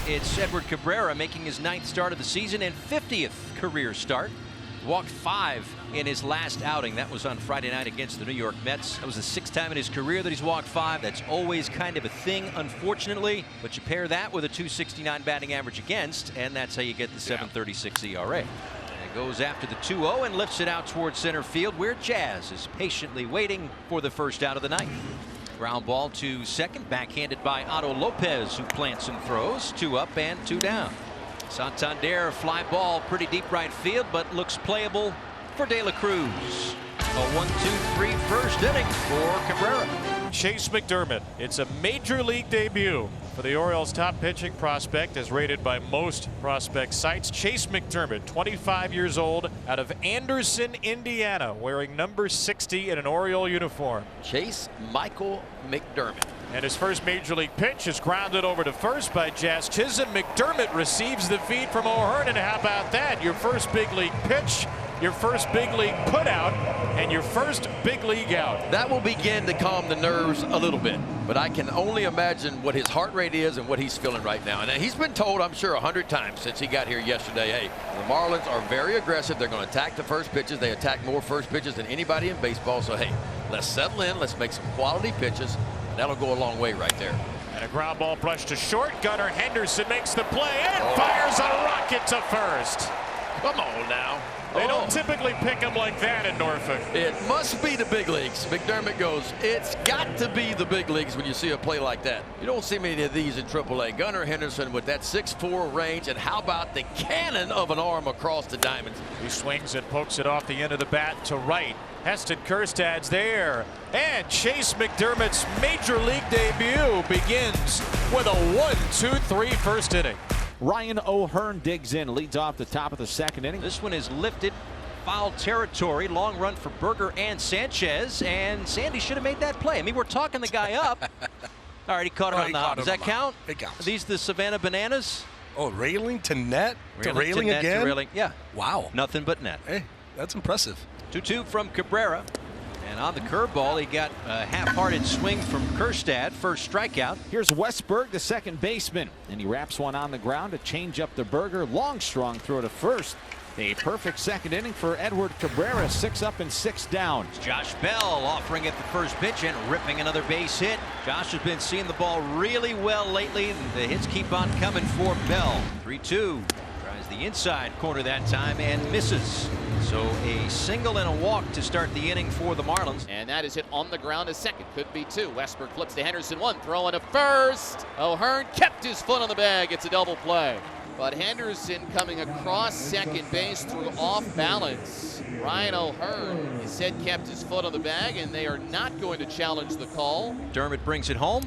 It's Edward Cabrera making his 9th start of the season and 50th career start. Walked 5 in his last outing. That was on Friday night against the New York Mets. That was the 6th time in his career that he's walked 5. That's always kind of a thing, unfortunately. But you pair that with a .269 batting average against, and that's how you get the .736 ERA. And it goes after the 2-0 and lifts it out towards center field, where Jazz is patiently waiting for the first out of the night. Ground ball to second, backhanded by Otto Lopez, who plants and throws. 2 up and 2 down. Santander fly ball pretty deep right field, but looks playable for De La Cruz. A 1-2-3 first inning for Cabrera. Chase McDermott. It's a major league debut for the Orioles' top pitching prospect, as rated by most prospect sites. Chase McDermott, 25 years old, out of Anderson, Indiana, wearing number 60 in an Oriole uniform. Chase Michael McDermott. And his first major league pitch is grounded over to first by Jazz Chisholm. McDermott receives the feed from O'Hearn, and how about that? Your first big league pitch, your first big league put out, and your first big league out. That will begin to calm the nerves a little bit, but I can only imagine what his heart rate is and what he's feeling right now. And he's been told, I'm sure, 100 times since he got here yesterday, hey, the Marlins are very aggressive. They're going to attack the first pitches. They attack more first pitches than anybody in baseball. So, hey, let's settle in. Let's make some quality pitches. That'll go a long way right there. And a ground ball brush to short. Gunnar Henderson makes the play and fires a rocket to first. Come on now. They don't typically pick him like that in Norfolk. It must be the big leagues. McDermott goes, it's got to be the big leagues when you see a play like that. You don't see many of these in AAA. Gunnar Henderson with that 6'4" range, and how about the cannon of an arm across the diamonds? He swings and pokes it off the end of the bat to right. Heston Kjerstad's there. And Chase McDermott's major league debut begins with a 1-2-3 first inning. Ryan O'Hearn digs in, leads off the top of the second inning. This one is lifted, foul territory, long run for Berger and Sanchez, and Sandy should have made that play. I mean, we're talking the guy up. All right, he caught him on the hop. Does that count? It counts. Are these the Savannah Bananas? Oh, railing to net? Railing to net again? To railing. Yeah. Wow. Nothing but net. Hey, that's impressive. 2-2 from Cabrera. And on the curveball, he got a half-hearted swing from Kjerstad. First strikeout. Here's Westberg, the second baseman, and he wraps one on the ground to change up the Berger. Long, strong throw to first. A perfect second inning for Edward Cabrera. 6 up and 6 down. Josh Bell offering at the first pitch and ripping another base hit. Josh has been seeing the ball really well lately. The hits keep on coming for Bell. 3-2. Tries the inside corner that time and misses. So a single and a walk to start the inning for the Marlins. And that is hit on the ground to second. Could be 2. Westberg flips to Henderson. 1. Throwing to first. O'Hearn kept his foot on the bag. It's a double play. But Henderson coming across second base through off balance. Ryan O'Hearn, he said, kept his foot on the bag, and they are not going to challenge the call. Dermott brings it home,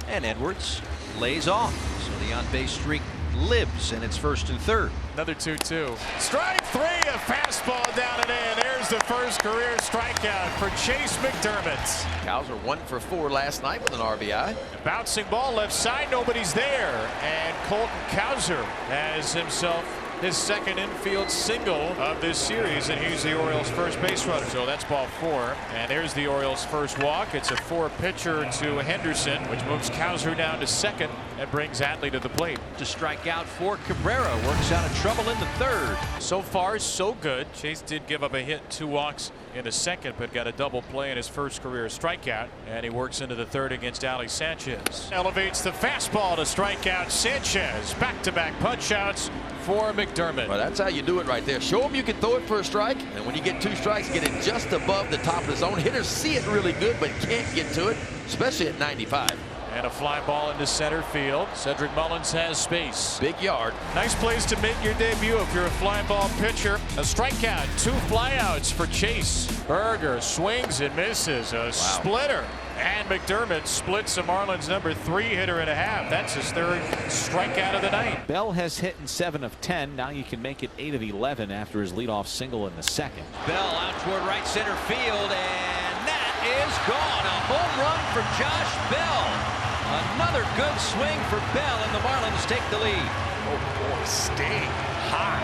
and Edwards lays off. So the on-base streak lives, and it's 1st and 3rd. Another 2-2. Strike 3, a fastball down and in. There's the first career strikeout for Chase McDermott. Cowser 1 for 4 last night with an RBI. A bouncing ball left side, nobody's there. And Colton Cowser has himself his second infield single of this series, and he's the Orioles' first base runner. So that's ball 4. And there's the Orioles' first walk. It's a 4-pitcher to Henderson, which moves Cowser down to second and brings Atley to the plate. To strike out for Cabrera. Works out of trouble in the 3rd. So far, so good. Chase did give up a hit, 2 walks in the second, but got a double play in his first career strikeout. And he works into the 3rd against Alex Sanchez. Elevates the fastball to strike out Sanchez. Back-to-back punch-outs for McDermott. Well, that's how you do it right there. Show him you can throw it for a strike, and when you get 2 strikes, get it just above the top of the zone. Hitters see it really good, but can't get to it, especially at 95. And a fly ball into center field. Cedric Mullins has space. Big yard. Nice place to make your debut if you're a fly ball pitcher. A strikeout, 2 flyouts for Chase. Berger swings and misses. A splitter. And McDermott splits the Marlins' number 3 hitter and a half. That's his 3rd strikeout of the night. Bell has hit in 7 of 10. Now you can make it 8 of 11 after his leadoff single in the 2nd. Bell out toward right center field, and that is gone. A home run for Josh Bell. Another good swing for Bell, and the Marlins take the lead. Oh boy, staying high.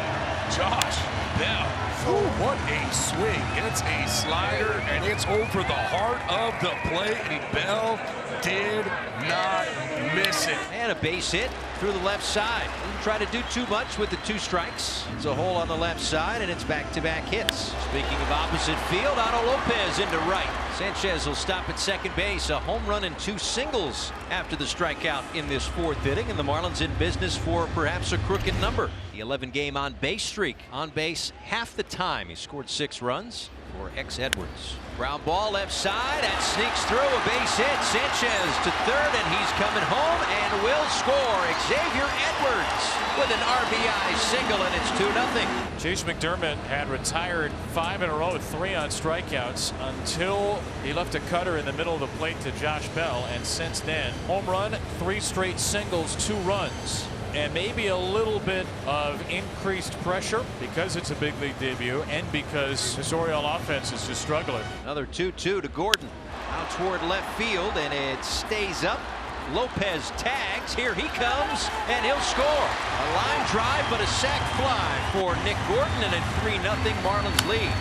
Josh Bell. Oh, what a swing. It's a slider, and it's over the heart of the plate, and Bell did not miss it. And And a base hit through the left side. Didn't try to do too much with the 2 strikes. It's a hole on the left side, and it's back-to-back hits. Speaking of opposite field, Otto Lopez into right. Sanchez will stop at second base. A home run and 2 singles after the strikeout in this 4th inning, and the Marlins in business for perhaps a crooked number. The 11-game on-base streak. On base half the time. He scored 6 runs for Edwards. Ground ball left side. That sneaks through. A base hit. Sanchez to third, and he's coming home and will score. Xavier Edwards with an RBI single, and it's 2-0. Chase McDermott had retired 5 in a row, 3 on strikeouts until he left a cutter in the middle of the plate to Josh Bell, and since then, home run, 3 straight singles, 2 runs. And maybe a little bit of increased pressure because it's a big league debut and because this Oriole offense is just struggling. Another 2-2 to Gordon. Out toward left field, and it stays up. Lopez tags. Here he comes, and he'll score. A line drive, but a sac fly for Nick Gordon, and a 3-0 Marlins lead.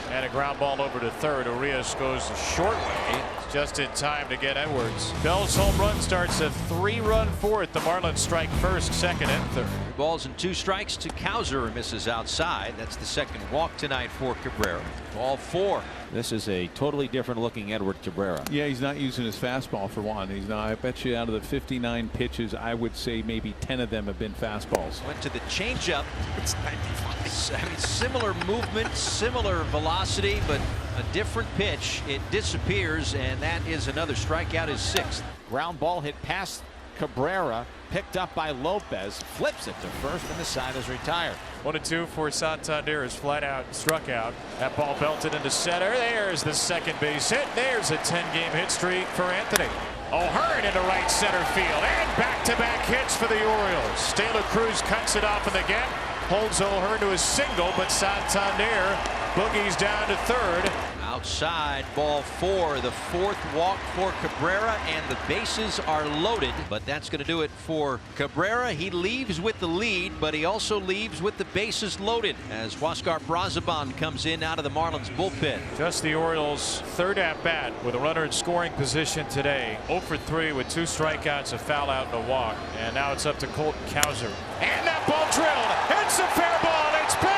And a ground ball over to third. Urias goes the short way. Just in time to get Edwards. Bell's home run starts a 3-run 4th. The Marlins strike first, second, and third. 3 balls and 2 strikes to Cowser. Misses outside. That's the 2nd walk tonight for Cabrera. Ball 4. This is a totally different looking Edward Cabrera. Yeah, he's not using his fastball for one. He's not. I bet you out of the 59 pitches, I would say maybe 10 of them have been fastballs. Went to the changeup. It's 95. I mean, similar movement, similar velocity, but a different pitch. It disappears, and that is another strikeout, his 6th. Ground ball hit past Cabrera, picked up by Lopez, flips it to first, and the side is retired. 1-2 for Santander is flat out struck out. That ball belted into center. There's the second base hit. There's a 10-game hit streak for Anthony. O'Hearn into right center field, and back-to-back hits for the Orioles. De La Cruz cuts it off in the gap, holds O'Hearn to a single, but Santander boogies down to third. Outside, ball 4, the 4th walk for Cabrera, and the bases are loaded. But that's going to do it for Cabrera. He leaves with the lead, but he also leaves with the bases loaded as Huascar Brazoban comes in out of the Marlins bullpen. Just the Orioles' 3rd at-bat with a runner in scoring position today. 0 for 3 with 2 strikeouts, a foul out, and a walk. And now it's up to Colton Cowser. And that ball drilled. It's a fair ball. It's big.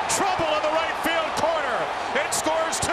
Trouble in the right field corner. It scores 2.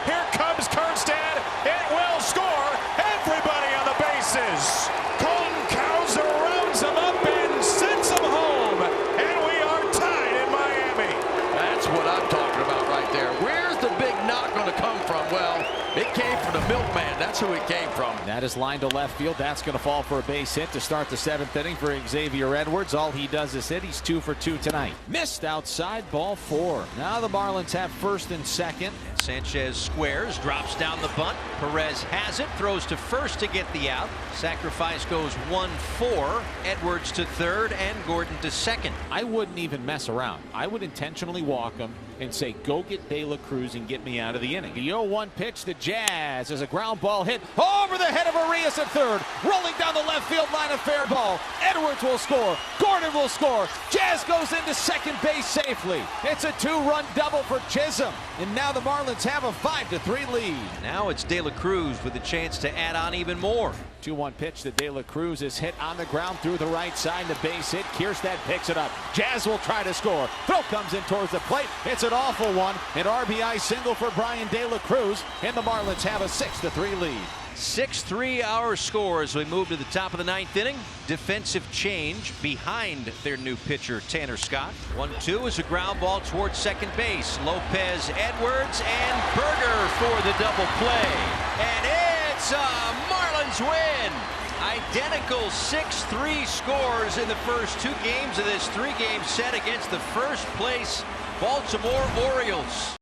Here comes Kjerstad. It will score. Everybody on the bases. Colton Cowser rounds him up and sends him home. And we are tied in Miami. That's what I'm talking about right there. Where's the big knock going to come from? Well, it came from the milkman. That's who it came from. That is lined to left field. That's going to fall for a base hit to start the 7th inning for Xavier Edwards. All he does is hit. He's 2 for 2 tonight. Missed outside, ball 4. Now the Marlins have first and second. Sanchez squares, drops down the bunt. Perez has it, throws to first to get the out. Sacrifice goes 1-4. Edwards to third and Gordon to second. I wouldn't even mess around. I would intentionally walk him and say, go get De La Cruz and get me out of the inning. The 0-1 pitch to Jazz as a ground ball hit over the head of Urias at third. Rolling down the left field line, a fair ball. Edwards will score. Gordon will score. Jazz goes into second base safely. It's a 2-run double for Chisholm. And now the Marlins have a 5-3 lead. Now it's De La Cruz with a chance to add on even more. 2-1 pitch to De La Cruz is hit on the ground through the right side. The base hit. Kjerstad picks it up. Jazz will try to score. Throw comes in towards the plate. It's an awful one. An RBI single for Brian De La Cruz. And the Marlins have a 6-3 lead. 6-3 our score as we move to the top of the 9th inning. Defensive change behind their new pitcher, Tanner Scott. 1-2 is a ground ball towards second base. Lopez, Edwards, and Berger for the double play. And it's a Marlins win. Identical 6-3 scores in the first 2 games of this 3-game set against the first place Baltimore Orioles.